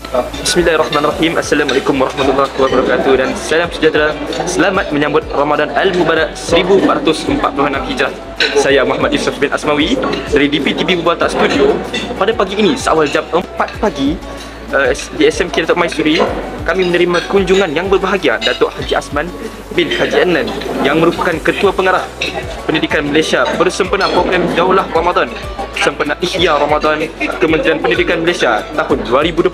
Bismillahirrahmanirrahim. Assalamualaikum warahmatullahi wabarakatuh dan salam sejahtera. Selamat menyambut Ramadan Al-Mubarak 1446 Hijrah. Saya Muhammad Yusof bin Asmawi dari DPTB Bubaltak Studio. Pada pagi ini, seawal jam 4 pagi di SMK Datuk Maisuri, kami menerima kunjungan yang berbahagia Datuk Haji Asman bin Haji Adnan yang merupakan Ketua Pengarah Pendidikan Malaysia bersempena program Daulah Ramadan sempena Ihya Ramadan Kementerian Pendidikan Malaysia tahun 2025.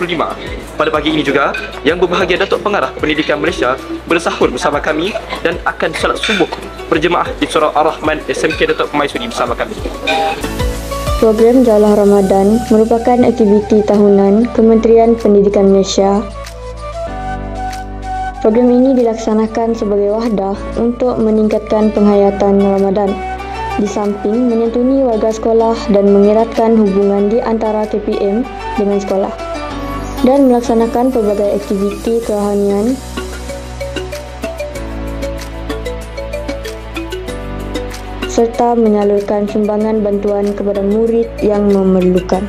Pada pagi ini juga, yang berbahagia Datuk Pengarah Pendidikan Malaysia bersahur bersama kami dan akan salat subuh berjemaah di Surau Ar-Rahman SMK Datuk Maisuri bersama kami. Program Daulah Ramadan merupakan aktiviti tahunan Kementerian Pendidikan Malaysia. Program ini dilaksanakan sebagai wahdah untuk meningkatkan penghayatan Ramadan, di samping menyantuni warga sekolah dan mengeratkan hubungan di antara KPM dengan sekolah, dan melaksanakan pelbagai aktiviti kerohanian serta menyalurkan sumbangan bantuan kepada murid yang memerlukan.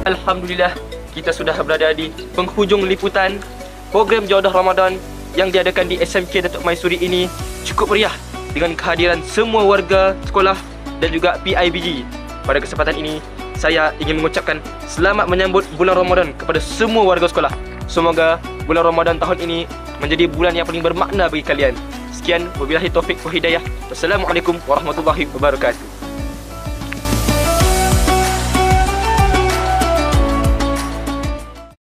Alhamdulillah, kita sudah berada di penghujung liputan program Daulah Ramadan yang diadakan di SMK Datuk Maisuri ini. Cukup meriah dengan kehadiran semua warga sekolah dan juga PIBG. Pada kesempatan ini, saya ingin mengucapkan selamat menyambut bulan Ramadan kepada semua warga sekolah. Semoga bulan Ramadan tahun ini menjadi bulan yang paling bermakna bagi kalian. Sekian, wabillahi taufik wa hidayah. Wassalamualaikum warahmatullahi wabarakatuh.